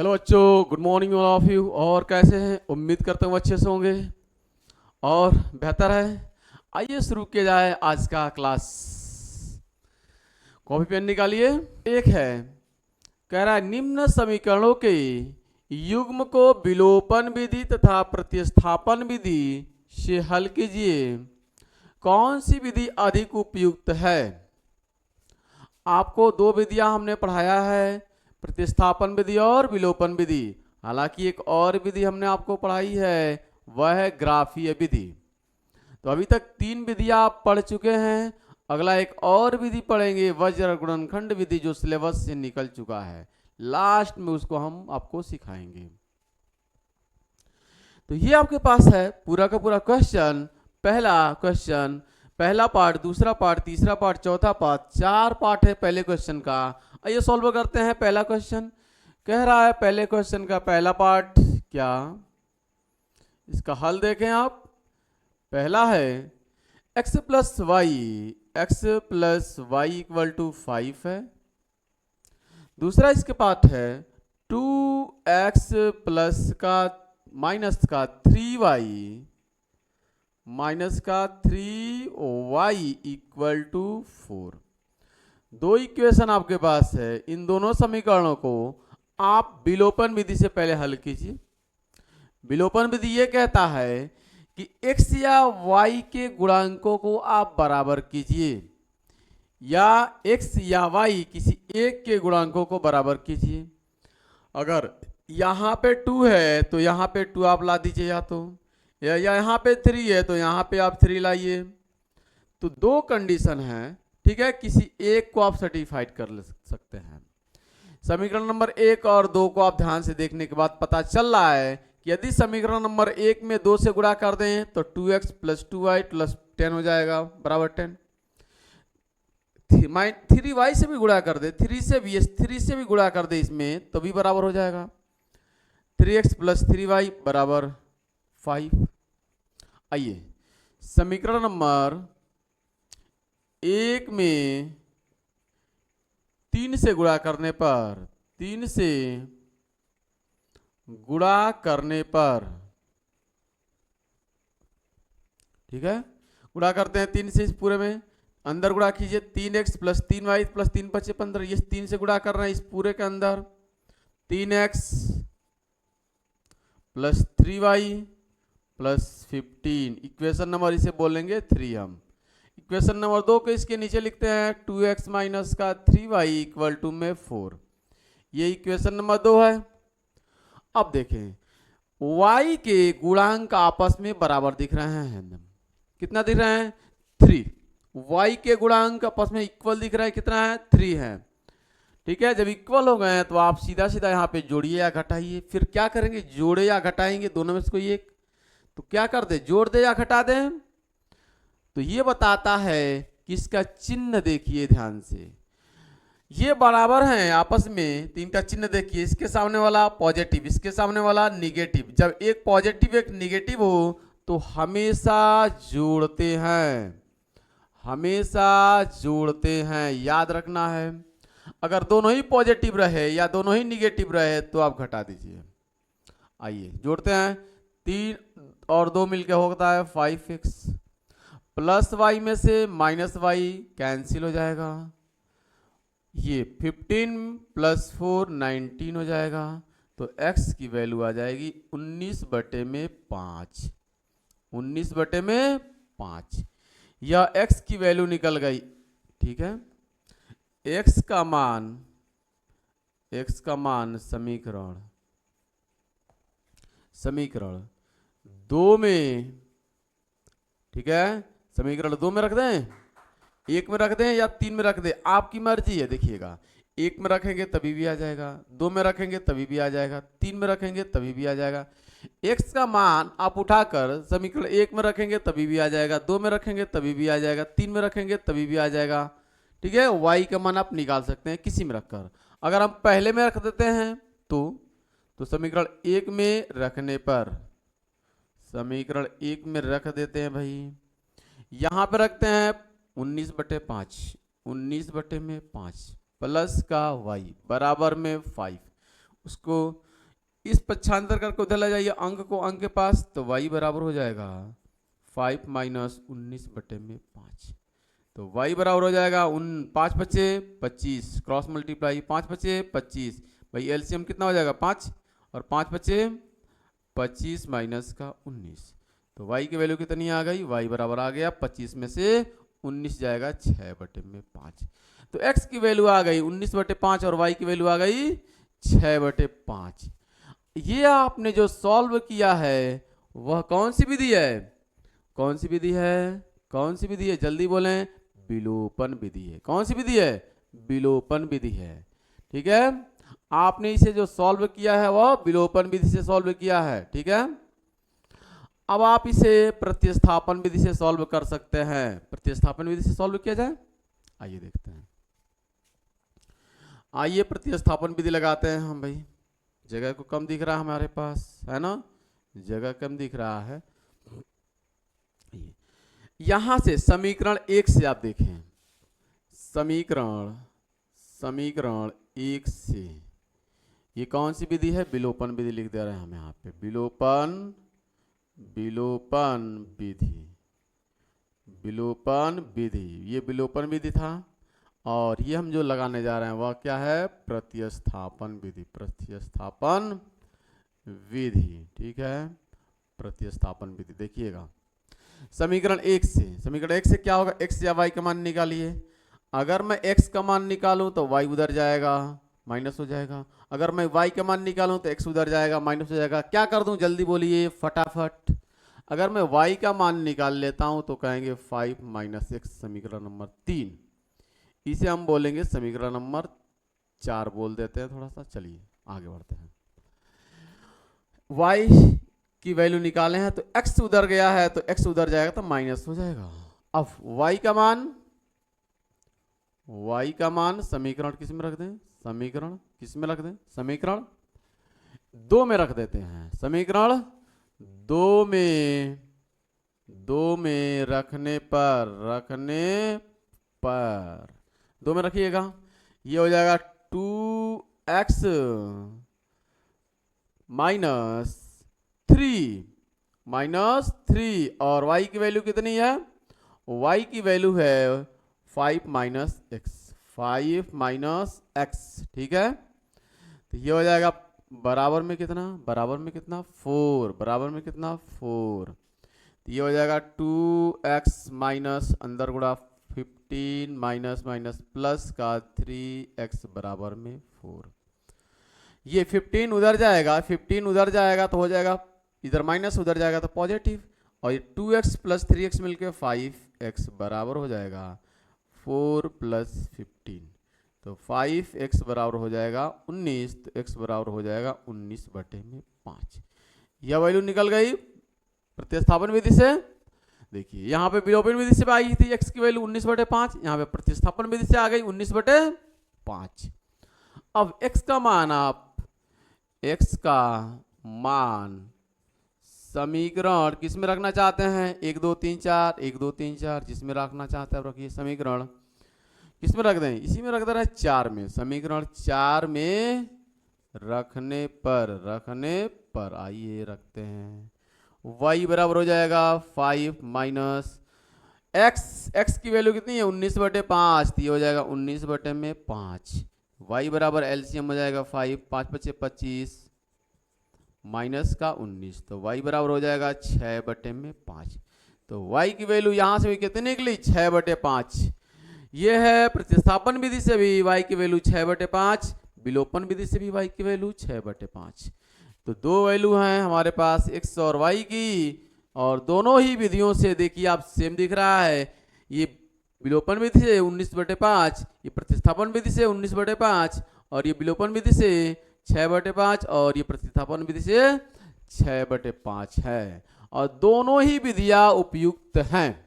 Hello बच्चों, good morning all of you. और कैसे हैं? उम्मीद करता हूँ अच्छे से होंगे और बेहतर है। आइए शुरू किया जाए आज का क्लास। कॉपी पेन निकालिए। एक है, कह रहा है निम्न समीकरणों के युग्म को विलोपन विधि तथा प्रतिस्थापन विधि से हल कीजिए। कौन सी विधि अधिक उपयुक्त है? आपको दो विधियां हमने पढ़ाया है, प्रतिस्थापन विधि और विलोपन विधि। हालांकि एक और विधि हमने आपको पढ़ाई है, वह है ग्राफीय विधि। तो अभी तक तीन विधियां आप पढ़ चुके हैं। अगला एक और विधि पढ़ेंगे, वज्र गुणनखंड विधि, जो सिलेबस से निकल चुका है। लास्ट में उसको हम आपको सिखाएंगे। तो ये आपके पास है पूरा का पूरा क्वेश्चन। पहला क्वेश्चन, पहला पार्ट, दूसरा पार्ट, तीसरा पार्ट, चौथा पार्ट, चार पार्ट है पहले क्वेश्चन का। आइए सॉल्व करते हैं। पहला क्वेश्चन कह रहा है, पहले क्वेश्चन का पहला पार्ट क्या, इसका हल देखें आप। पहला है x plus y equal to 5 है। दूसरा इसके पार्ट है 2x प्लस का माइनस का 3y माइनस का 3y इक्वल टू 4। दो इक्वेशन आपके पास है। इन दोनों समीकरणों को आप विलोपन विधि से पहले हल कीजिए। विलोपन विधि ये कहता है कि x या y के गुणांकों को आप बराबर कीजिए, या x या y किसी एक के गुणांकों को बराबर कीजिए। अगर यहाँ पे 2 है तो यहाँ पे 2 आप ला दीजिए, या यहाँ पे 3 है तो यहाँ पे आप 3 लाइए। तो दो कंडीशन है, ठीक है। किसी एक को आप सर्टिफाइड कर ले सकते हैं। समीकरण नंबर 1 और 2 को आप ध्यान से देखने के बाद पता चल रहा है कि यदि समीकरण नंबर 1 में 2 से गुणा कर दें तो 2x प्लस 2y प्लस 10 हो जाएगा, बराबर 10। 3y से भी गुणा कर दे, 3 से भी गुणा कर दे इसमें तो भी बराबर हो जाएगा। 3x प्लस 3y बराबर 5। आइए समीकरण नंबर 1 में 3 से गुणा करने पर, 3 से गुणा करने पर, ठीक है, गुणा करते हैं 3 से, इस पूरे में अंदर गुणा कीजिए। 3x plus 3y plus 3 × 5 = 15। ये 3 से गुणा कर रहे हैं इस पूरे के अंदर। 3x plus 3y plus 15, equation number इसे बोलेंगे 3 हम। इक्वेशन नंबर 2 को इसके नीचे लिखते हैं 2x माइनस का 3y इक्वल टू में 4। ये इक्वेशन नंबर 2 है। अब देखें, y के गुणांक आपस में बराबर दिख रहे हैं। कितना दिख रहे हैं? 3। y के गुणांक आपस में इक्वल दिख रहा है। कितना है? 3 है, ठीक है। जब इक्वल हो गए तो आप सीधा सीधा यहाँ पे जोड़िए या घटाइए। फिर क्या करेंगे? जोड़े या घटाएंगे, दोनों में से कोई एक। तो क्या कर दे, जोड़ दे या घटा दे? तो ये बताता है कि इसका चिन्ह देखिए ध्यान से, ये बराबर हैं आपस में। तीन का चिन्ह देखिए, इसके सामने वाला पॉजिटिव, इसके सामने वाला निगेटिव। जब एक पॉजिटिव एक निगेटिव हो तो हमेशा जोड़ते हैं, हमेशा जोड़ते हैं, याद रखना है। अगर दोनों ही पॉजिटिव रहे या दोनों ही निगेटिव रहे तो आप घटा दीजिए। आइए जोड़ते हैं। 3 और 2 मिलकर होता है 5x, प्लस y में से माइनस y कैंसिल हो जाएगा। ये 15 प्लस 4 19 हो जाएगा। तो x की वैल्यू आ जाएगी 19/5। 19/5 यह x की वैल्यू निकल गई, ठीक है। x का मान समीकरण 2 में, ठीक है, समीकरण 2 में रख दें, 1 में रख दें या 3 में रख दें, आपकी मर्जी है। देखिएगा, 1 में रखेंगे तभी भी आ जाएगा, 2 में रखेंगे तभी भी आ जाएगा, 3 में रखेंगे तभी भी आ जाएगा। x का मान आप उठाकर समीकरण 1 में रखेंगे तभी भी आ जाएगा, 2 में रखेंगे तभी भी आ जाएगा, 3 में रखेंगे तभी भी आ जाएगा, ठीक है। y का मान आप निकाल सकते हैं किसी में रखकर। अगर हम पहले में रख देते हैं तो समीकरण 1 में रखने पर, समीकरण 1 में रख देते हैं भाई, यहां पे रखते हैं 19/5, 19/5 प्लस का y बराबर में 5। उसको इस पक्षांतर करके उधर ले जाइए अंक को अंक के पास, तो y बराबर हो जाएगा 5 माइनस 19/5। तो y बराबर हो जाएगा 5 बचे 25, क्रॉस मल्टीप्लाई 5 बचे 25, भाई एलसीएम कितना हो जाएगा 5, और 5 बचे 25 माइनस का 19, तो y की वैल्यू कितनी आ गई, y बराबर आ गया 25 में से 19 जाएगा 6/5। तो x की वैल्यू आ गई 19/5 और y की वैल्यू आ गई 6/5। ये आपने जो सॉल्व किया है वह कौन सी विधि है, कौन सी विधि है, कौन सी विधि है, जल्दी बोलें, विलोपन विधि है। कौन सी विधि है, विलोपन विधि है। ठीक है, आपने इसे जो सॉल्व किया है वह विलोपन विधि से सॉल्व किया है। ठीक है, अब आप इसे प्रतिस्थापन विधि से सॉल्व कर सकते हैं। प्रतिस्थापन विधि से सॉल्व किया जाए, आइए देखते हैं। आइए प्रतिस्थापन विधि लगाते हैं हम। भाई जगह को कम दिख रहा है हमारे पास, है ना, जगह कम दिख रहा है। यहां से समीकरण 1 से आप देखें, समीकरण 1 से ये कौन सी विधि है, विलोपन विधि लिख दे रहे हैं हम यहाँ पे, विलोपन विधि, ये विलोपन विधि था। और ये हम जो लगाने जा रहे हैं वह क्या है, प्रतिस्थापन विधि, ठीक है, प्रतिस्थापन विधि। देखिएगा समीकरण 1 से क्या होगा, x या y का मान निकालिए। अगर मैं x का मान निकालूं तो y उधर जाएगा, माइनस हो जाएगा। अगर मैं y का मान निकालूं तो x उधर जाएगा, माइनस हो जाएगा। क्या कर दूं, जल्दी बोलिए फटाफट। अगर मैं y का मान निकाल लेता हूं तो कहेंगे 5 माइनस x, समीकरण नंबर 3। इसे हम बोलेंगे समीकरण नंबर 4 बोल देते हैं थोड़ा सा। चलिए आगे बढ़ते हैं। y की वैल्यू निकाले हैं तो x उधर गया है तो x उधर जाएगा तो माइनस हो जाएगा। अब y का मान समीकरण किस में रख दें, समीकरण 2 में रख देते हैं। समीकरण 2 में रखने पर 2 में रखिएगा, ये हो जाएगा 2x माइनस 3 और y की वैल्यू कितनी है, y की वैल्यू है 5 माइनस x। ठीक है, तो ये हो जाएगा बराबर में कितना, 4। तो ये हो जाएगा 2x माइनस अंदर गुणा 15 माइनस प्लस का 3x बराबर में 4। ये 15 उधर जाएगा तो हो जाएगा इधर माइनस, उधर जाएगा तो पॉजिटिव, और ये 2x प्लस 3x मिलके 5x बराबर हो जाएगा 4 प्लस 15, तो 5x बराबर हो जाएगा 19, तो x बराबर हो जाएगा 19/5। यह वैल्यू निकल गई प्रतिस्थापन विधि से। देखिए यहाँ पे विलोपन विधि से आई थी x की वैल्यू 19/5, यहाँ पे प्रतिस्थापन विधि से आ गई 19/5। अब x मान समीकरण किस में रखना चाहते हैं, 1 2 3 4 जिसमें रखना चाहते हैं रखिए। समीकरण किस में रख दें, इसी में रख दे रहे हैं 4 में। समीकरण 4 में रखने पर आइए रखते हैं, y बराबर हो जाएगा 5 माइनस x की वैल्यू कितनी है 19/5, तो ये हो जाएगा 19/5। y बराबर एलसीएम हो जाएगा 5 5 बचे 25 माइनस का 19, तो y बराबर हो जाएगा 6/5। तो y की वैल्यू यहां से भी कितनी निकली 6/5। ये है प्रतिस्थापन विधि से भी y की वैल्यू 6/5, विलोपन विधि से भी y की वैल्यू 6/5। तो दो वैल्यू हैं हमारे पास x और y की, और दोनों ही विधियों से देखिए आप सेम दिख रहा है। ये विलोपन विधि से 19/5, ये प्रतिस्थापन विधि से 19/5, और ये विलोपन विधि से 6/5, और ये प्रतिस्थापन विधि से 6/5 है। और दोनों ही विधियां उपयुक्त हैं,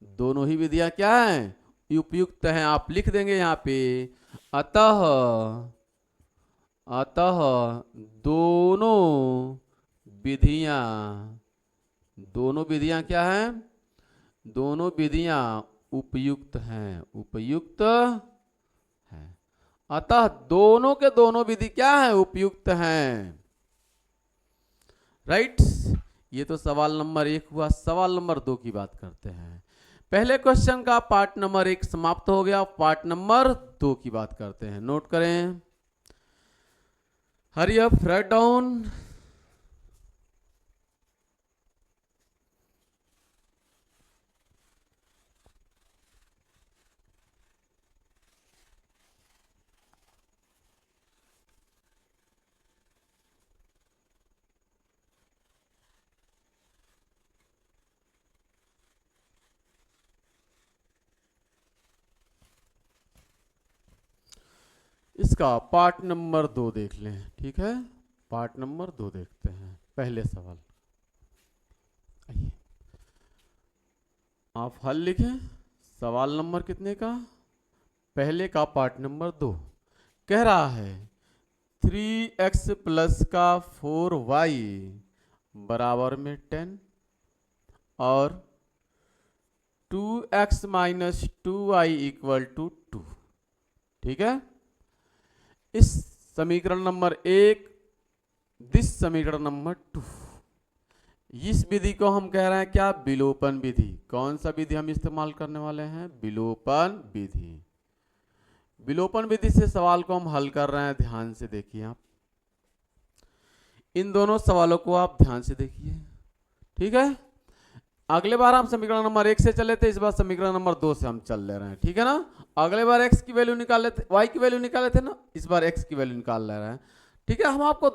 दोनों ही विधियां क्या हैं, उपयुक्त हैं। आप लिख देंगे यहाँ पे, अतः दोनों विधियां क्या हैं, दोनों विधियां उपयुक्त हैं, अतः दोनों के दोनों विधि क्या है, उपयुक्त हैं। राइट। ये तो सवाल नंबर 1 हुआ। सवाल नंबर 2 की बात करते हैं। पहले क्वेश्चन का पार्ट नंबर 1 समाप्त हो गया, पार्ट नंबर 2 की बात करते हैं। नोट करें, हरी अप, राइट डाउन। इसका पार्ट नंबर 2 देख लें, ठीक है। पार्ट नंबर 2 देखते हैं। पहले सवाल, आइए आप हल लिखें। सवाल नंबर कितने का? पहले का पार्ट नंबर 2 कह रहा है 3x प्लस का 4y बराबर में 10 और 2x minus 2y equal to 2। ठीक है। इस समीकरण नंबर 1, दिस समीकरण नंबर 2, इस विधि को हम कह रहे हैं क्या? विलोपन विधि। कौन सा विधि हम इस्तेमाल करने वाले हैं? विलोपन विधि। विलोपन विधि से सवाल को हम हल कर रहे हैं। ध्यान से देखिए, आप इन दोनों सवालों को आप ध्यान से देखिए, ठीक है। अगले बार हम समीकरण नंबर 1 से चले थे, इस बार समीकरण नंबर 2 से हम चल ले रहे हैं, ठीक है ना। अगले बार x की वैल्यू निकाल लेते, y की वैल्यू निकाले थे ना, इस बार x की वैल्यू निकाल ले रहे हैं, ठीक है। हम आपको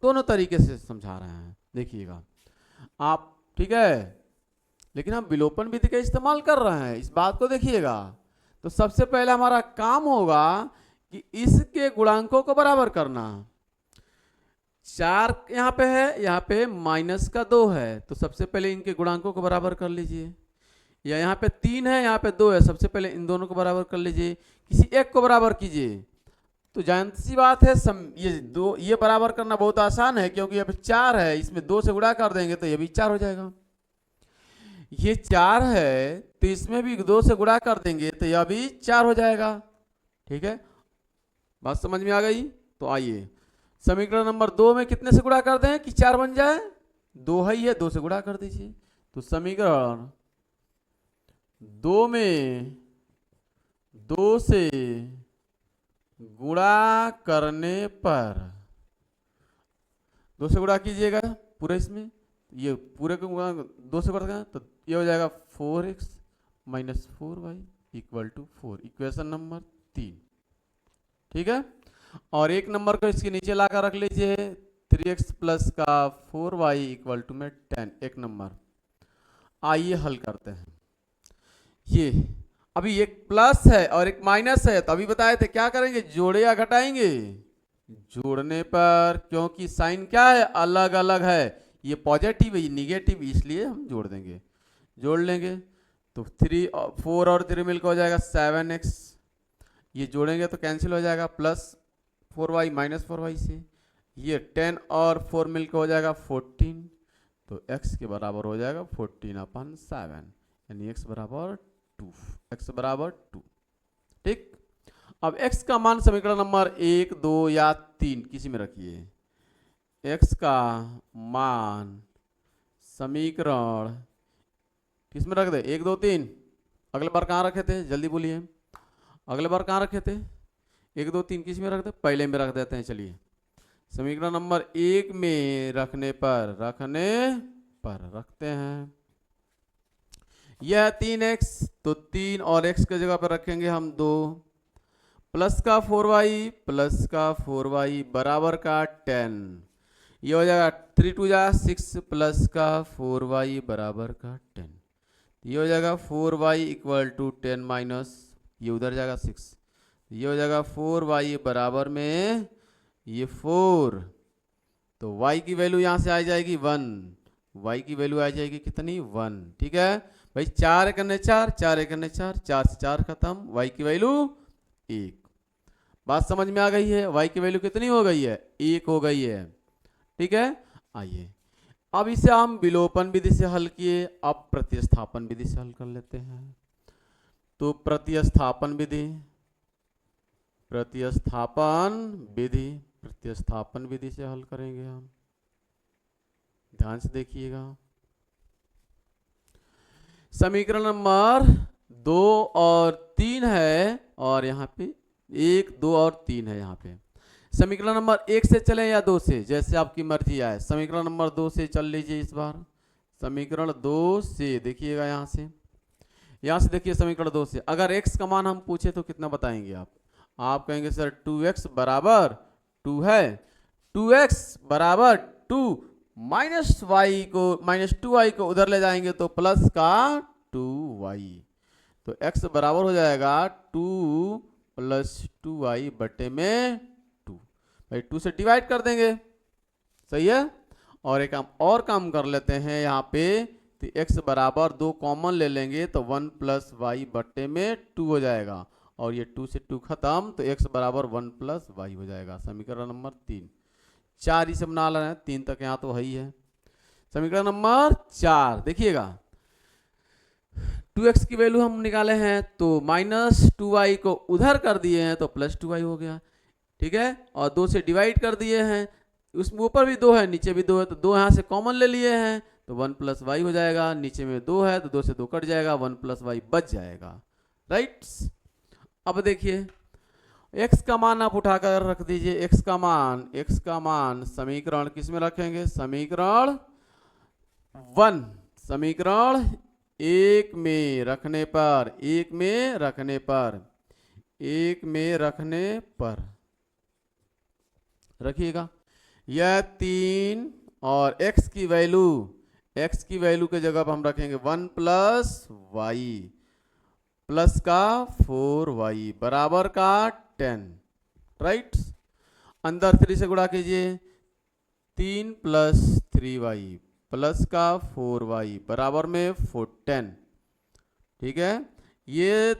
दोनों तरीके से समझा रहे हैं, देखिएगा आप, ठीक है। लेकिन हम विलोपन विधि का इस्तेमाल कर रहे हैं, इस बात को देखिएगा। तो सबसे पहले हमारा काम होगा कि इसके गुणांकों को बराबर करना। 4 यहाँ पे है, यहाँ पे माइनस का 2 है, तो सबसे पहले इनके गुणांकों को बराबर कर लीजिए। या यहाँ पे 3 है, यहाँ पे 2 है, सबसे पहले इन दोनों को बराबर कर लीजिए। किसी एक को बराबर कीजिए। तो जानती सी बात है, ये बराबर करना बहुत आसान है, क्योंकि यहाँ पे 4 है, इसमें 2 से गुणा कर देंगे तो ये भी 4 हो जाएगा। ये 4 है तो इसमें भी 2 से गुणा कर देंगे तो यह भी 4 हो जाएगा, ठीक है। बात समझ में आ गई? तो आइए समीकरण नंबर 2 में कितने से गुणा कर दें कि 4 बन जाए? 2 है, ये 2 से गुणा कर दीजिए। तो समीकरण 2 में 2 से गुणा करने पर, 2 से गुणा कीजिएगा पूरे, इसमें ये पूरे को गुणा 2 से करते हैं तो ये हो जाएगा 4x minus 4y equal to 4। Equation number 3, ठीक है। और एक नंबर को इसके नीचे लाकर रख लीजिए, 3x प्लस का 4y इक्वल टू में 10, एक नंबर। आइए हल करते हैं। ये अभी एक प्लस है और एक माइनस है, तो अभी बताए थे क्या करेंगे? जोड़े या घटाएंगे? जोड़ने पर, क्योंकि साइन क्या है? अलग अलग है, ये पॉजिटिव है, ये निगेटिव, इसलिए हम जोड़ देंगे। जोड़ लेंगे तो 4 और 3 मिलकर हो जाएगा 7x। ये जोड़ेंगे तो कैंसिल हो जाएगा, प्लस 4y माइनस 4y से। ये 10 और 4 मिलकर हो जाएगा 14, तो x के बराबर हो जाएगा 14/7, यानी x बराबर 2, x बराबर 2, ठीक। अब x का मान समीकरण नंबर 1, 2 या 3 किसी में रखिए। x का मान समीकरण किस में रख दे? 1, 2, 3। अगले बार कहाँ रखे थे? जल्दी बोलिए, अगले बार कहाँ रखे थे? 1, 2, 3 किस में रख दे? पहले में रख देते हैं। चलिए समीकरण नंबर 1 में रखने पर रखते हैं। यह 3x, तो 3 और x की जगह पर रखेंगे हम 2, प्लस का 4y बराबर का 10। ये हो जाएगा 3 2 जा 6 प्लस का 4y बराबर का 10। ये हो जाएगा 4y इक्वल टू 10 माइनस, ये उधर जाएगा 6, ये हो जाएगा 4y बराबर में ये 4, तो y की वैल्यू यहाँ से आ जाएगी 1, y की वैल्यू आ जाएगी कितनी? 1, ठीक है भाई। 4 1 4, 4 1 4, 4 से 4 खत्म, y की वैल्यू 1। बात समझ में आ गई है? y की वैल्यू कितनी हो गई है? 1 हो गई है, ठीक है। आइए अब इसे हम विलोपन विधि से हल किए, अब प्रतिस्थापन विधि से हल कर लेते हैं। तो प्रतिस्थापन विधि से हल करेंगे हम। ध्यान से देखिएगा। समीकरण नंबर 2 और 3 है, और यहाँ पे 1, 2 और 3 है। यहाँ पे समीकरण नंबर 1 से चलें या 2 से, जैसे आपकी मर्जी आए। समीकरण नंबर 2 से चल लीजिए इस बार। समीकरण 2 से देखिएगा, यहाँ से देखिए समीकरण 2 से। अगर x का मान हम पूछे तो कितना बताएंगे आप कहेंगे सर 2x बराबर 2 है, 2x बराबर 2 -2y को उधर ले जाएंगे तो प्लस का 2y, तो x बराबर हो जाएगा 2 + 2y बटे में 2। भाई 2 से डिवाइड कर देंगे, सही है। और एक हम और काम कर लेते हैं यहाँ पे, तो x बराबर 2 कॉमन ले लेंगे तो 1 + y बटे में 2 हो जाएगा, और ये 2 से 2 खत्म, तो x बराबर 1 + y हो जाएगा। समीकरण नंबर 3। 4 इसे बना रहे हैं, 3 तक यहाँ तो है ही है। समीकरण नंबर 4 देखिएगा, 2x की वैल्यू हम निकाले हैं तो -2y को उधर कर दिए हैं तो +2y हो गया, ठीक है। और 2 से डिवाइड कर दिए हैं, उसमें ऊपर भी 2 है नीचे भी 2 है, तो 2 यहाँ से कॉमन ले लिए हैं तो 1 + y हो जाएगा। नीचे में 2 है तो 2 से 2 कट जाएगा, 1 + y बच जाएगा, राइट। अब देखिए x का मान आप उठाकर रख दीजिए। x का मान समीकरण किस में रखेंगे? समीकरण 1 में रखने पर रखिएगा। यह 3 और x की वैल्यू के जगह पर हम रखेंगे 1 + y प्लस का 4y बराबर का 10, राइट। अंदर 3 से गुणा कीजिए, 3 + 3y प्लस का 4y बराबर में 10, ठीक है। ये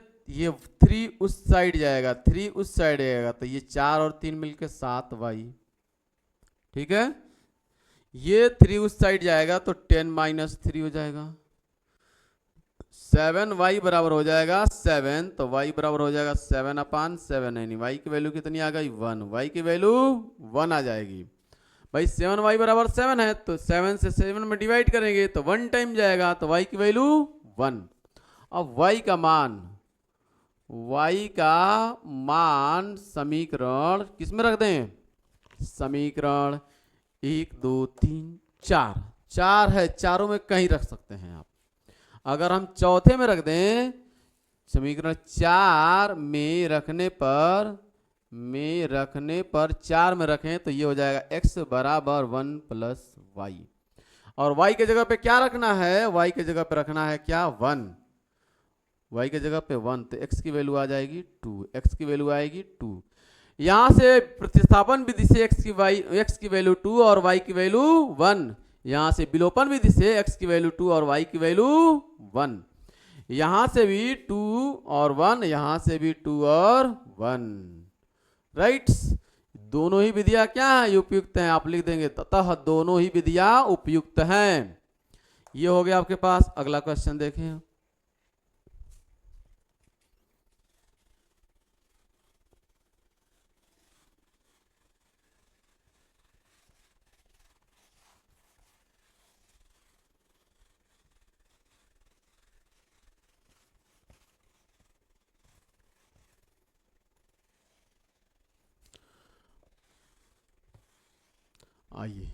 3 उस साइड जाएगा, तो ये 4 और 3 मिलके 7y, ठीक है। ये 3 उस साइड जाएगा तो 10 - 3 हो जाएगा, 7y बराबर हो जाएगा 7, तो y बराबर हो जाएगा 7/7, यानी y की वैल्यू कितनी आ गई? 1। y की वैल्यू 1 आ जाएगी। भाई 7y बराबर 7 है तो 7 से 7 में डिवाइड करेंगे तो 1 टाइम जाएगा, तो y की वैल्यू 1। अब y का मान समीकरण किस में रख दें? समीकरण 1 2 3 4 है, चारों में कहीं रख सकते हैं आप। अगर हम चौथे में रख दें, समीकरण 4 में रखने पर 4 में रखें तो ये हो जाएगा x बराबर 1 + y, और y के जगह पे क्या रखना है? y के जगह पे रखना है क्या? 1। y के जगह पे 1, तो x की वैल्यू आ जाएगी 2। यहां से प्रतिस्थापन विधि से x की वैल्यू 2 और y की वैल्यू 1, यहां से विलोपन विधि से x की वैल्यू 2 और y की वैल्यू 1, यहां से भी 2 और 1, यहां से भी 2 और 1, राइट। दोनों ही विधियां क्या है? उपयुक्त हैं। आप लिख देंगे ततः दोनों ही विधियां उपयुक्त हैं। ये हो गया आपके पास। अगला क्वेश्चन देखें। आइए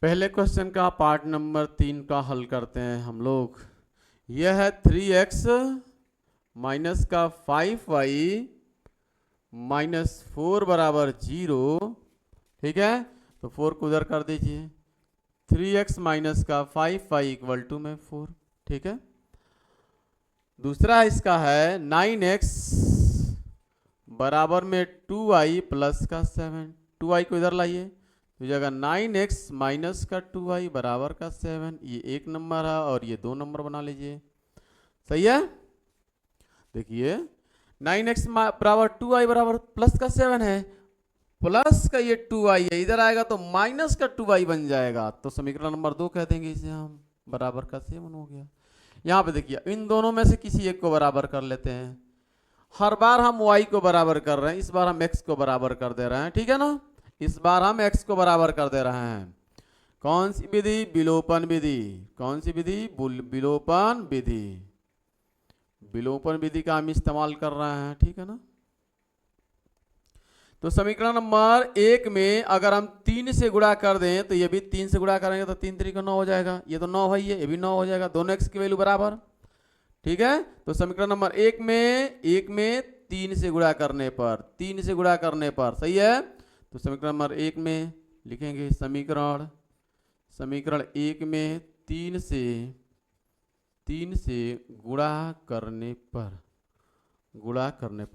पहले क्वेश्चन का पार्ट नंबर 3 का हल करते हैं हम लोग। यह है 3x माइनस का 5y -4 बराबर 0, ठीक है। तो 4 को उधर कर दीजिए, 3x माइनस का 5y = में 4, ठीक है। दूसरा इसका है 9x बराबर में 2y प्लस का 7, 2y को इधर लाइए तो जगह 9x माइनस का 2y बराबर का 7, ये 1 नंबर है और ये 2 नंबर बना लीजिए, सही है। देखिए 9x बराबर 2y बराबर प्लस का 7 है, प्लस का ये 2y है, इधर आएगा तो माइनस का 2y बन जाएगा, तो समीकरण नंबर 2 कह देंगे इसे हम, बराबर का 7 हो गया। यहाँ पे देखिए इन दोनों में से किसी एक को बराबर कर लेते हैं। हर बार हम y को बराबर कर रहे हैं, इस बार हम x को बराबर कर दे रहे हैं, ठीक है ना। इस बार हम x को बराबर कर दे रहे हैं। कौन सी विधि? विलोपन विधि। कौन सी विधि? विलोपन विधि। विलोपन विधि का हम इस्तेमाल कर रहे हैं, ठीक है ना। तो समीकरण नंबर 1 में अगर हम 3 से गुणा कर दें तो ये भी 3 से गुणा करेंगे तो 3 3 9 हो जाएगा, ये तो 9 है, ये भी 9 हो जाएगा, दोनों x की वैल्यू बराबर, ठीक है। तो समीकरण नंबर 1 में 3 से गुणा करने पर, 3 से गुणा करने पर, सही है। तो समीकरण नंबर 1 में लिखेंगे समीकरण 1 में 3 से गुणा करने पर,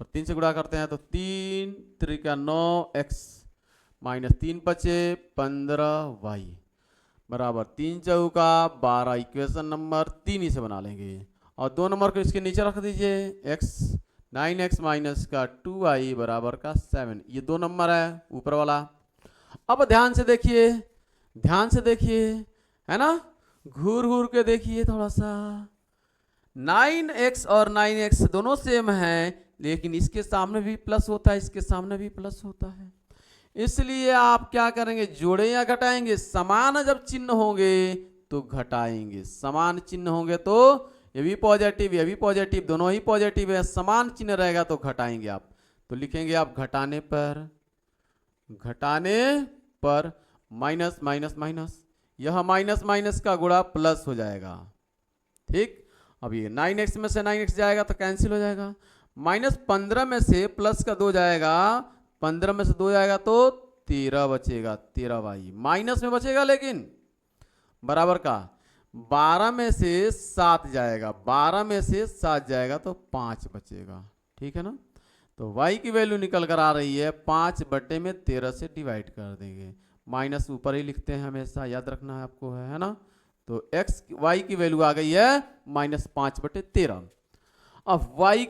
3 से गुणा करते हैं तो 3 3 9 x माइनस 3 बचे 15 y बराबर 3 चौका 12। इक्वेशन नंबर 3 ही से बना लेंगे और 2 नंबर को इसके नीचे रख दीजिए, x 9x माइनस का 2y बराबर का 7। ये 2 नंबर है ऊपर वाला। अब ध्यान से देखिए, है ना, घूर घूर के देखिए थोड़ा सा। 9x और 9x दोनों सेम हैं, लेकिन इसके सामने भी प्लस होता है, इसके सामने भी प्लस होता है। इसलिए आप क्या करेंगे, जोड़े या घटाएंगे? समान जब चिन्ह होंगे तो घटाएंगे, समान चिन्ह होंगे तो ये भी पॉजिटिव, ये भी पॉजिटिव, दोनों ही पॉजिटिव है, समान चिन्ह रहेगा तो घटाएंगे आप। तो लिखेंगे आप घटाने पर माइनस माइनस माइनस, यह माइनस माइनस का गुणा प्लस हो जाएगा, ठीक। अब ये 9x में से 9x जाएगा तो कैंसिल हो जाएगा, माइनस 15 में से प्लस का 2 जाएगा, 15 में से 2 जाएगा तो 13 बचेगा, 13y माइनस में बचेगा, लेकिन बराबर का 12 में से 7 जाएगा, 12 में से 7 जाएगा तो 5 बचेगा, ठीक है ना। तो y की वैल्यू निकल कर आ रही है 5 बटे में 13 से डिवाइड कर देंगे, माइनस ऊपर ही लिखते हैं हमेशा, याद रखना है आपको, है ना। तो y की वैल्यू आ गई है -5 बटे 13। अब y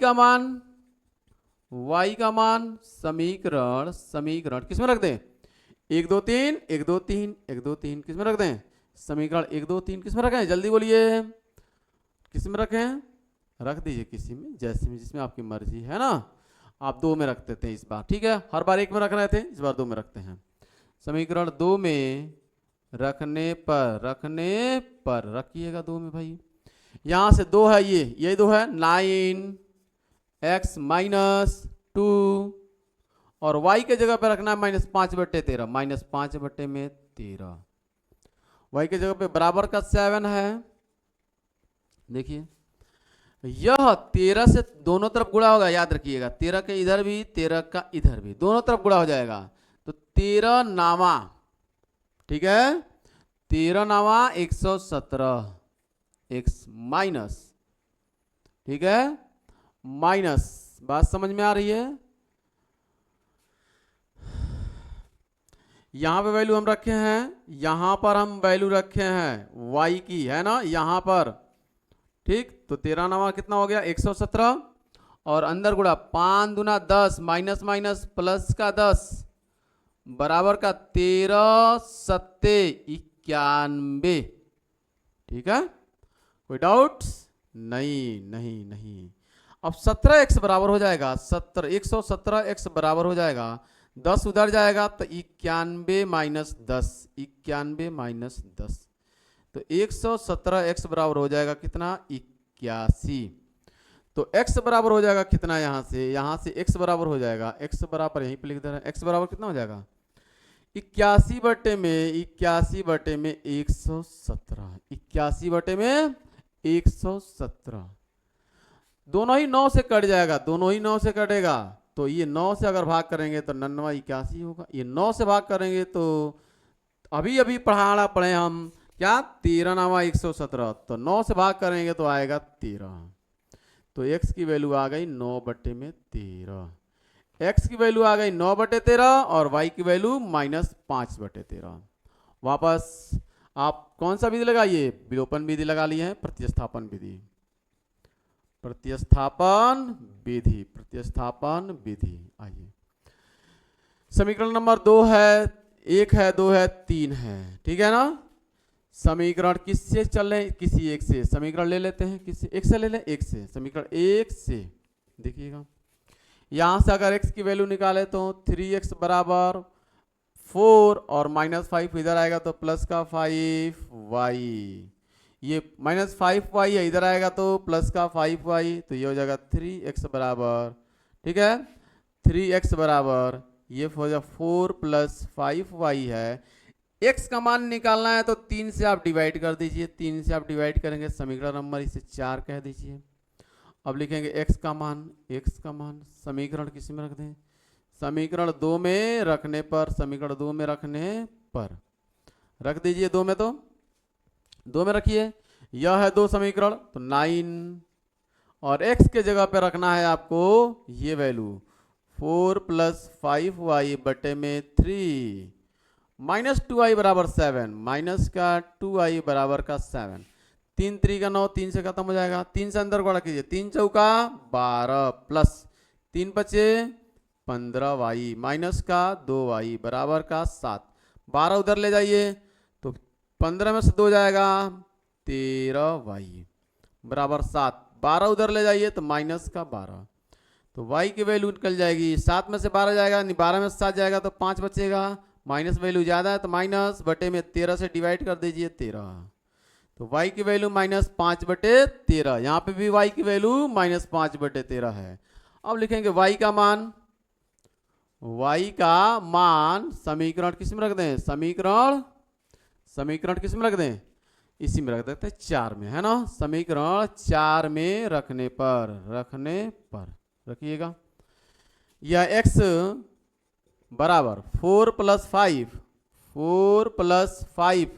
का मान समीकरण किस में रख दें? 1 2 3 1 2 3 1 2 3 किस में रख दें? समीकरण 1 2 3 किस में रखें? जल्दी बोलिए, किस में रखें? रख दीजिए किसी में, जैसे में, जिसमें आपकी मर्जी है ना। आप 2 में रखते थे इस बार, ठीक है, हर बार 1 में रख रहे थे, इस बार 2 में रखते हैं। समीकरण 2 में रखने पर रखिएगा 2 में भाई। यहां से 2 है, ये 2 है, 9x माइनस 2 और y के जगह पे रखना है -5 बटे 13, -5 बटे में 13, y के जगह पे बराबर का 7 है। देखिए यह 13 से दोनों तरफ गुणा होगा, याद रखिएगा, 13 के इधर भी 13 का इधर भी, दोनों तरफ गुणा हो जाएगा तो 13 नामा, ठीक है, 13 नामा 117 x माइनस, ठीक है, माइनस, बात समझ में आ रही है। यहां पे वैल्यू हम रखे हैं, यहां पर हम वैल्यू रखे हैं y की, है ना, यहां पर, ठीक। तो 13 नामा कितना हो गया? 117 और अंदर गुणा 5 दूना 10 माइनस माइनस प्लस का 10 बराबर का 13 सत्ते 91, ठीक है, कोई डाउट? नहीं। अब 17x बराबर हो जाएगा, 117x बराबर हो जाएगा, 10 उधर जाएगा तो 91 माइनस 10, 91 माइनस 10, तो 117x बराबर हो जाएगा कितना? 81। तो x बराबर हो जाएगा कितना? यहाँ से x बराबर हो जाएगा, x बराबर यहीं पे लिख दे रहे हैं, x बराबर कितना हो जाएगा? 81 बटे में 117, 81 बटे में 117, दोनों ही 9 से कट जाएगा, दोनों ही 9 से कटेगा, तो ये 9 से अगर भाग करेंगे तो 9 81 होगा, ये 9 से भाग करेंगे तो अभी पढ़े हम क्या, 13 नामा 117, तो 9 से भाग करेंगे तो आएगा 13, तो x की वैल्यू आ गई 9 बटे में 13, x की वैल्यू आ गई 9 बटे 13 और y की वैल्यू -5 बटे 13। वापस आप कौन सा विधि लगाइए? विलोपन विधि लगा लिए हैं, प्रतिस्थापन विधि। आइए समीकरण नंबर 2 है, 1 है, 2 है, 3 है, ठीक है ना। समीकरण किससे चल रहे हैं? किसी एक से समीकरण ले लेते हैं, किसी एक से ले लें, एक से, समीकरण 1 से देखिएगा, यहां से अगर x की वैल्यू निकाले तो 3x बराबर 4 और -5 इधर आएगा तो प्लस का 5y, ये -5y है, इधर आएगा तो प्लस का 5y, तो ये हो जाएगा 3x बराबर, ठीक है, 3x बराबर ये हो जाएगा 4 + 5y है। x का मान निकालना है तो 3 से आप डिवाइड कर दीजिए, 3 से आप डिवाइड करेंगे, समीकरण नंबर इसे 4 कह दीजिए। अब लिखेंगे x का मान समीकरण किस में रख दें, समीकरण 2 में रखने पर, समीकरण 2 में रखने पर रख दीजिए, 2 में, तो 2 में रखिए, यह है 2 समीकरण, तो 9, और x के जगह पे रखना है आपको ये वैल्यू 4 + 5y बटे में 3, -2i बराबर 7, माइनस का 2i बराबर का 7, 3 3 का 9, 3 से खत्म हो जाएगा, 3 से अंदर गुणा कीजिए, 3 चौका 12 प्लस 3 बचे 15y माइनस का 2y बराबर का 7, 12 उधर ले जाइए तो 15 में से 2 जाएगा 13y बराबर 7, 12 उधर ले जाइए तो माइनस का 12, तो y की वैल्यू निकल जाएगी, 7 में से 12 जाएगा, 12 में से 7 जाएगा तो 5 बचेगा, माइनस वैल्यू ज़्यादा है तो माइनस बटे में 13 से डिवाइड कर दीजिए 13, तो y की वैल्यू -5/13, यहाँ पे भी y की वैल्यू -5/13 है। अब लिखेंगे y का मान समीकरण किस में रख दें, समीकरण किस में रख दें, इसी में रख देते हैं 4 में, है ना, समीकरण 4 में रखने पर रखिएगा, यह x बराबर 4 + 5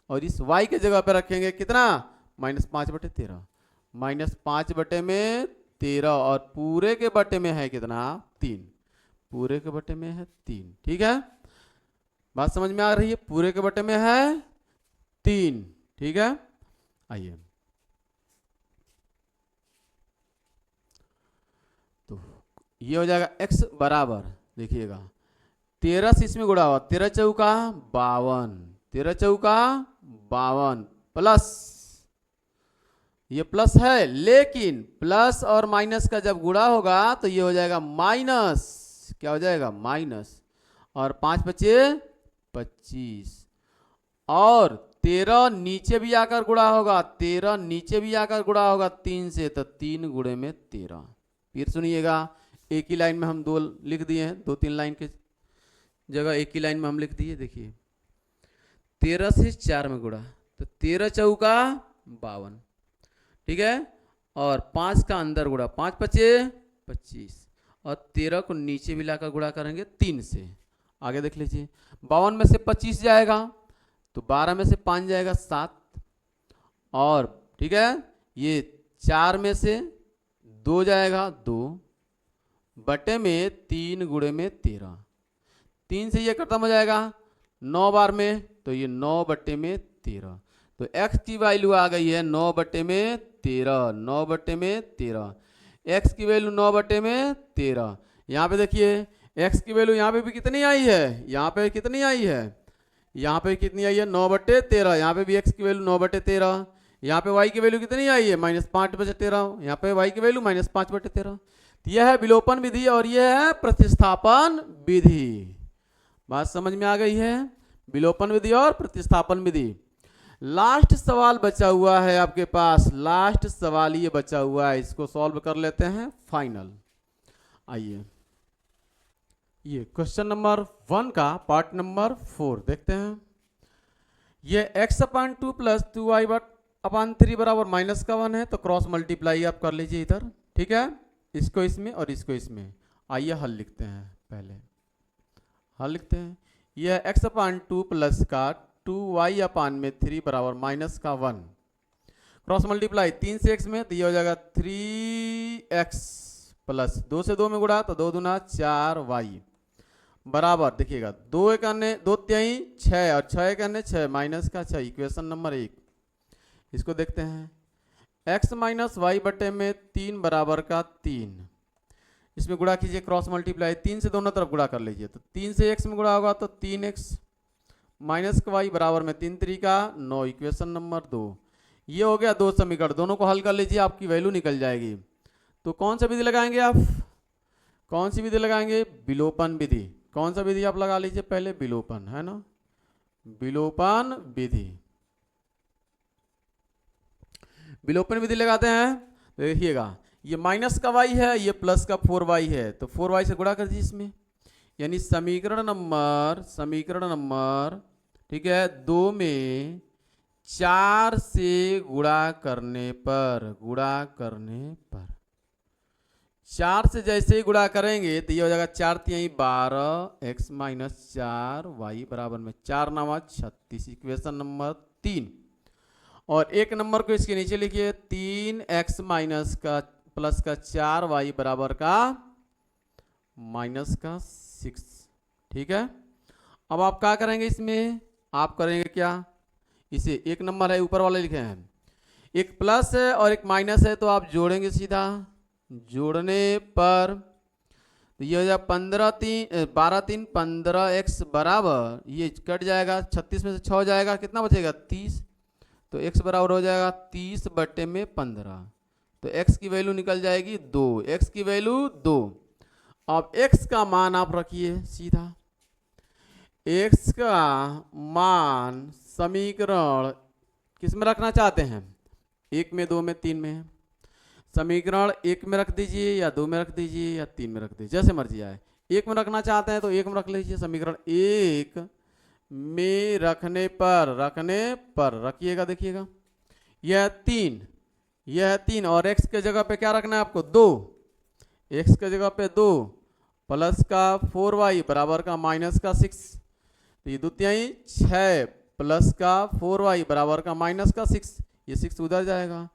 और इस y के जगह पे रखेंगे कितना, -5/13, -5/13 और पूरे के बटे में है कितना, 3, पूरे के बटे में है 3, ठीक है, बात समझ में आ रही है, पूरे के बटे में है 3, ठीक है। आइए तो ये हो जाएगा x बराबर, देखिएगा 13 से इसमें गुणा हुआ, 13 चौका 52, 13 चौका 52 प्लस, ये प्लस है, लेकिन प्लस और माइनस का जब गुणा होगा तो ये हो जाएगा माइनस, क्या हो जाएगा माइनस, और 5 बचे 25, और 13 नीचे भी आकर गुणा होगा, 13 नीचे भी आकर गुणा होगा 3 से, तो 3 गुणे में 13, फिर सुनिएगा, एक ही लाइन में हम 2 लिख दिए हैं, 2-3 लाइन के जगह एक ही लाइन में हम लिख दिए, देखिए 13 से 4 में गुणा, तो 13 चौका 52, ठीक है, और 5 का अंदर गुणा, 5 बचे 25, और 13 को नीचे मिलाकर गुणा करेंगे 3 से, आगे देख लीजिए, 52 में से 25 जाएगा तो 12 में से 5 जाएगा 7, और ठीक है, ये 4 में से 2 जाएगा 2 बटे में 3 गुणे में 13, 3 से ये खत्म हो जाएगा 9 बार में, तो ये 9 बटे में 13, तो x की वैल्यू आ गई है 9 बटे में 13, 9 बटे में 13, x की वैल्यू 9 बटे में 13, यहाँ पे देखिए x की वैल्यू यहाँ पे भी कितनी आई है, यहाँ पे कितनी आई है, यहाँ पे कितनी आई है 9/13, यहाँ पे भी x की वैल्यू 9/13, यहाँ पे y की वैल्यू कितनी आई है -5/13, यहाँ पे y की वैल्यू -5/13, यह है विलोपन विधि और यह है प्रतिस्थापन विधि, बात समझ में आ गई है, विलोपन विधि और प्रतिस्थापन विधि। लास्ट सवाल बचा हुआ है आपके पास, लास्ट सवाल ये बचा हुआ है, इसको सॉल्व कर लेते हैं फाइनल। आइए ये क्वेश्चन नंबर 1 का पार्ट नंबर 4 देखते हैं। ये x/2 + 2y/3 बराबर -1 है, तो क्रॉस मल्टीप्लाई आप कर लीजिए इधर, ठीक है, इसको इसमें और इसको इसमें। आइए हल लिखते हैं, पहले हल लिखते हैं, यह x/2 प्लस का 2y/3 बराबर -1, क्रॉस मल्टीप्लाई 3 से x में, तो ये हो जाएगा 3x प्लस 2 से 2 में गुणा, तो 2 दूना 4y बराबर, देखिएगा 2 एक अन्य 2 तिहाई 6 और 6 एक अन्य 6 -6, इक्वेशन नंबर 1। इसको देखते हैं, x - y बटे में 3 बराबर का 3, इसमें गुणा कीजिए, क्रॉस मल्टीप्लाई 3 से दोनों तरफ गुणा कर लीजिए, तो 3 से x में गुणा होगा तो 3x -y बराबर में 3 3 का 9, इक्वेशन नंबर 2। ये हो गया 2 समीकरण, दोनों को हल कर लीजिए, आपकी वैल्यू निकल जाएगी। तो कौन सा विधि लगाएंगे आप, कौन सी विधि लगाएंगे, विलोपन विधि, कौन सा विधि आप लगा लीजिए पहले, विलोपन, है ना, विलोपन विधि। विलोपन विधि लगाते हैं तो देखिएगा ये माइनस का y है, ये प्लस का 4y है, तो 4y से गुणा कर दीजिए इसमें, यानी समीकरण नंबर ठीक है 2 में 4 से गुणा करने पर 4 से जैसे ही गुणा करेंगे तो ये हो जाएगा 4 तिहाई 12 x माइनस 4 y बराबर में 4 नवा 36, इक्वेशन नंबर 3। और एक नंबर को इसके नीचे लिखिए 3x माइनस का प्लस का 4y बराबर का माइनस का 6, ठीक है। अब आप क्या करेंगे इसमें, आप करेंगे क्या, इसे एक नंबर है ऊपर वाले लिखे हैं, एक प्लस है और एक माइनस है, तो आप जोड़ेंगे सीधा, जोड़ने पर तो ये हो जाएगा 12 3 15x बराबर, ये कट जाएगा 36 में से 6 जाएगा, कितना बचेगा 30, तो x बराबर हो जाएगा 30 बटे में 15, तो x की वैल्यू निकल जाएगी 2, x की वैल्यू 2। अब x का मान आप रखिए सीधा, x का मान समीकरण किस में रखना चाहते हैं, 1 में 2 में 3 में, समीकरण 1 में रख दीजिए या 2 में रख दीजिए या 3 में रख दीजिए, जैसे मर्जी आए। 1 में रखना चाहते हैं तो 1 में रख लीजिए, समीकरण 1 में रखने पर रखिएगा, देखिएगा यह 3 और x के जगह पे क्या रखना है आपको 2, x के जगह पे 2 प्लस का 4y बराबर का माइनस का 6, तो ये 2 तिहाई 6 प्लस का 4y बराबर का माइनस का 6, ये 6 उधर जाएगा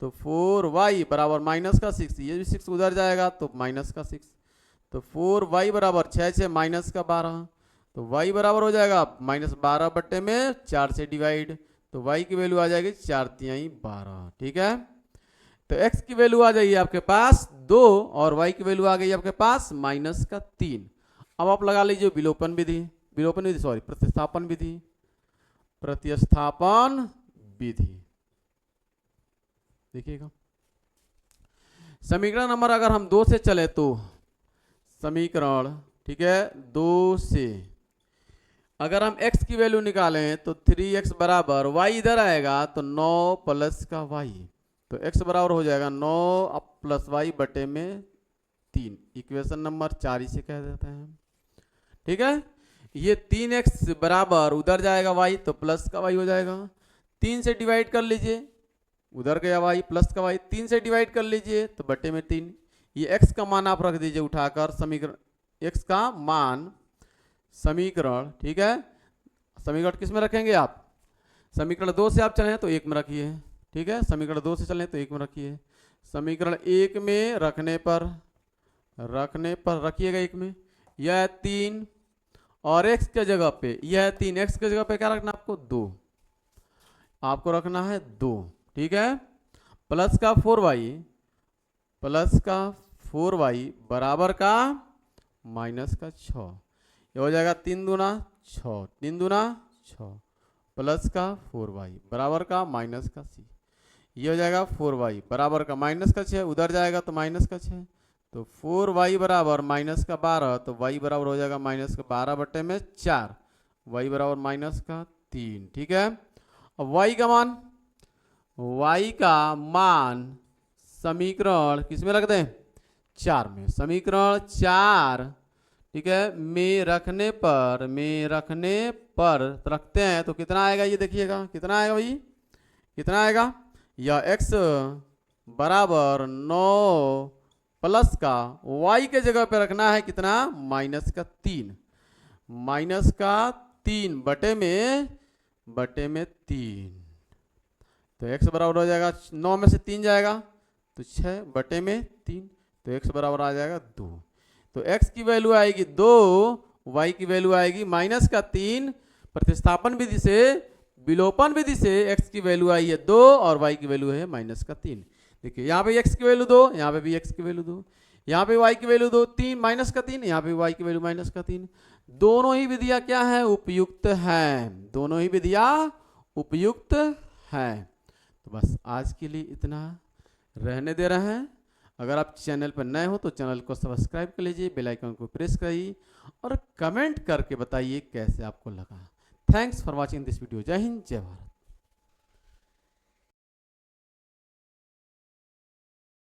तो 4y बराबर माइनस का 6, ये भी 6 उधर जाएगा तो माइनस का 6, तो 4y बराबर 6 माइनस का 12, तो y बराबर हो जाएगा माइनस 12 बट्टे में 4 से डिवाइड, तो y की वैल्यू आ जाएगी 4 तिहाई 12, ठीक है। तो x की वैल्यू आ जाएगी आपके पास 2 और y की वैल्यू आ गई आपके पास माइनस का 3। अब आप लगा लीजिए विलोपन विधि, प्रतिस्थापन विधि, देखिएगा समीकरण नंबर अगर हम 2 से चले तो समीकरण ठीक है 2 से अगर हम x की वैल्यू निकालें तो 3x बराबर y इधर आएगा तो 9 प्लस का y, तो x बराबर हो जाएगा 9 प्लस y बटे में 3, इक्वेशन नंबर 4 इसे कह देते हैं, ठीक है। ये 3x बराबर उधर जाएगा y तो प्लस का y हो जाएगा, 3 से डिवाइड कर लीजिए, उधर गया y प्लस का y, 3 से डिवाइड कर लीजिए तो बटे में 3, ये x का मान आप रख दीजिए उठाकर, समीकरण x का मान समीकरण ठीक है, समीकरण किस में रखेंगे आप, समीकरण 2 से आप चलें तो 1 में रखिए, ठीक है, समीकरण 2 से चलें तो 1 में रखिए, समीकरण 1 में रखने पर रखिएगा 1 में, यह 3 और x के जगह पे यह 3, x के जगह पे क्या रखना आपको 2, आपको रखना है 2, ठीक है, प्लस का 4y बराबर का माइनस का 6, ये हो जाएगा 3 दूना 6 प्लस का 4y बराबर का माइनस का 6, ये हो जाएगा 4y बराबर का माइनस का 6, उधर जाएगा तो माइनस का 6, तो 4y बराबर माइनस का 12, तो y बराबर हो जाएगा माइनस का 12 बटे में 4, y बराबर माइनस का 3, ठीक है। अब y का मान समीकरण किस में रख दें 4 में, समीकरण 4 ठीक है में रखने पर रखते हैं तो कितना आएगा, ये देखिएगा कितना आएगा भाई, कितना आएगा, यह x बराबर 9 प्लस का y के जगह पे रखना है कितना माइनस का 3 बटे में 3, तो x बराबर हो जाएगा 9 में से 3 जाएगा तो 6 बटे में 3, तो x बराबर आ जाएगा 2, तो x की वैल्यू आएगी 2, y की वैल्यू आएगी माइनस का 3, प्रतिस्थापन विधि से विलोपन विधि से x की वैल्यू आई है 2 और y की वैल्यू है माइनस का 3, देखिए यहाँ पे x की वैल्यू 2, यहाँ पे भी x की वैल्यू 2, यहाँ पे y की वैल्यू 2 3 माइनस का 3, यहाँ पे y की वैल्यू माइनस का 3, दोनों ही विधियाँ क्या है उपयुक्त हैं, दोनों ही विधियाँ उपयुक्त हैं। तो बस आज के लिए इतना रहने दे रहे हैं, अगर आप चैनल पर नए हो तो चैनल को सब्सक्राइब कर लीजिए, बेल आइकन को प्रेस करिए और कमेंट करके बताइए कैसे आपको लगा। Thanks for watching this video. जय हिंद, जय भारत।